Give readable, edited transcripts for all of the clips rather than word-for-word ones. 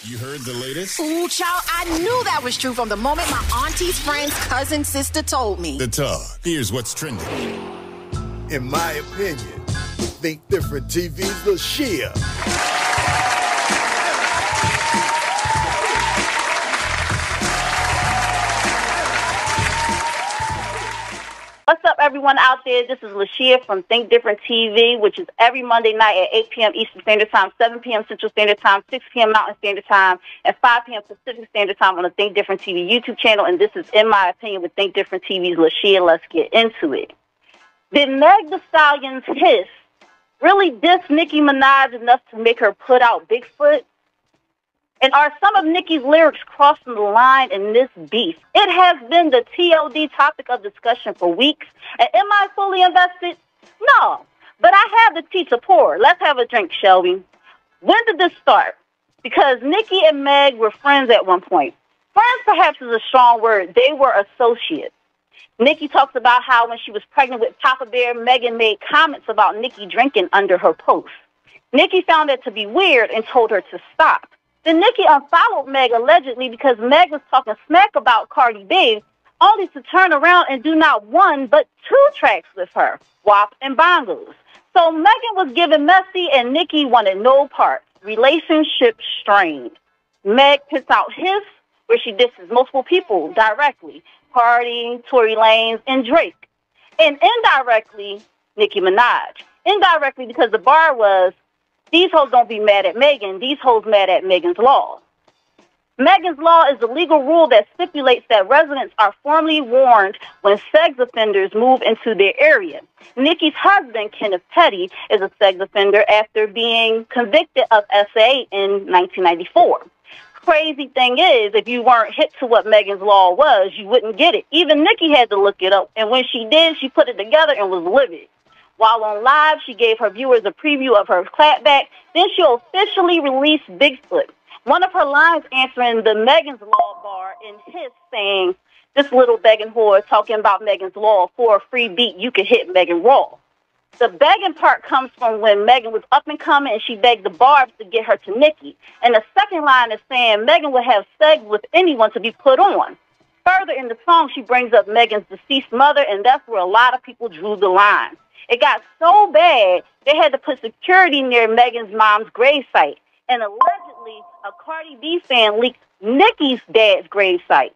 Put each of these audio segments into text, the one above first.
You heard the latest? Ooh, child, I knew that was true from the moment my auntie's friend's cousin sister told me. The talk. Here's what's trending. In my opinion, Think Different TV's LaShia. What's up, everyone out there? This is LaShia from Think Different TV, which is every Monday night at 8 p.m. Eastern Standard Time, 7 p.m. Central Standard Time, 6 p.m. Mountain Standard Time, and 5 p.m. Pacific Standard Time on the Think Different TV YouTube channel. And this is, in my opinion, with Think Different TV's LaShia. Let's get into it. Did Meg Thee Stallion's hiss really diss Nicki Minaj enough to make her put out Bigfoot? And are some of Nicki's lyrics crossing the line in this beef? It has been the TOD topic of discussion for weeks. And am I fully invested? No. But I have the tea to pour. Let's have a drink, shall we? When did this start? Because Nicki and Meg were friends at one point. Friends perhaps is a strong word. They were associates. Nicki talks about how when she was pregnant with Papa Bear, Megan made comments about Nicki drinking under her post. Nicki found that to be weird and told her to stop. Then Nicki unfollowed Meg allegedly because Meg was talking smack about Cardi B, only to turn around and do not one but two tracks with her, WAP and Bongos. So Megan was giving messy and Nicki wanted no part. Relationship strained. Meg puts out Hiss, where she disses multiple people directly, Cardi, Tory Lanez, and Drake. And indirectly, Nicki Minaj. Indirectly because the bar was, these hoes don't be mad at Megan. These hoes mad at Megan's Law. Megan's Law is a legal rule that stipulates that residents are formally warned when sex offenders move into their area. Nicki's husband, Kenneth Petty, is a sex offender after being convicted of SA in 1994. Crazy thing is, if you weren't hip to what Megan's Law was, you wouldn't get it. Even Nicki had to look it up, and when she did, she put it together and was livid. While on live, she gave her viewers a preview of her clapback. Then she officially released Bigfoot. One of her lines answering the Megan's Law bar in Hiss saying, this little begging whore talking about Megan's Law. For a free beat, you could hit Megan raw. The begging part comes from when Megan was up and coming and she begged the Barbs to get her to Nicki. And the second line is saying Megan would have sex with anyone to be put on. Further in the song, she brings up Megan's deceased mother, and that's where a lot of people drew the line. It got so bad, they had to put security near Megan's mom's gravesite. And allegedly, a Cardi B fan leaked Nicki's dad's gravesite.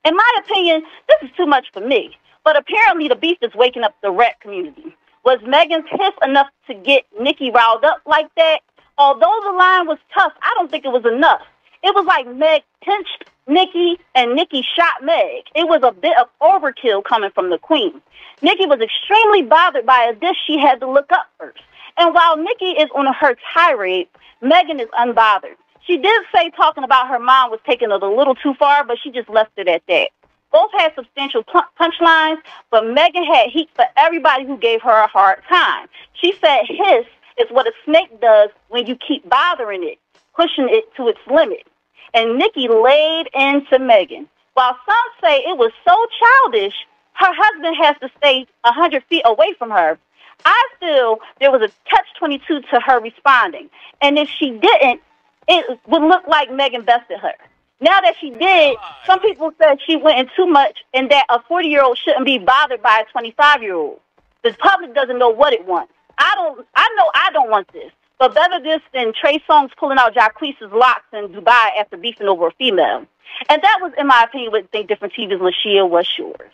In my opinion, this is too much for me. But apparently, the beef is waking up the rap community. Was Megan's hiss enough to get Nicki riled up like that? Although the line was tough, I don't think it was enough. It was like Meg pinched Nicki and Nicki shot Meg. It was a bit of overkill coming from the queen. Nicki was extremely bothered by a diss she had to look up first. And while Nicki is on her tirade, Megan is unbothered. She did say talking about her mom was taking it a little too far, but she just left it at that. Both had substantial punchlines, but Megan had heat for everybody who gave her a hard time. She said hiss is what a snake does when you keep bothering it, pushing it to its limit. And Nicki laid into Megan. While some say it was so childish, her husband has to stay 100 feet away from her. I feel there was a catch-22 to her responding. And if she didn't, it would look like Megan bested her. Now that she did, some people said she went in too much and that a 40-year-old shouldn't be bothered by a 25-year-old. The public doesn't know what it wants. I know I don't want this. But better this than Trey Songz pulling out Jacquees's locks in Dubai after beefing over a female. And that was, in my opinion, what Think Different TV's LaShia. Was yours.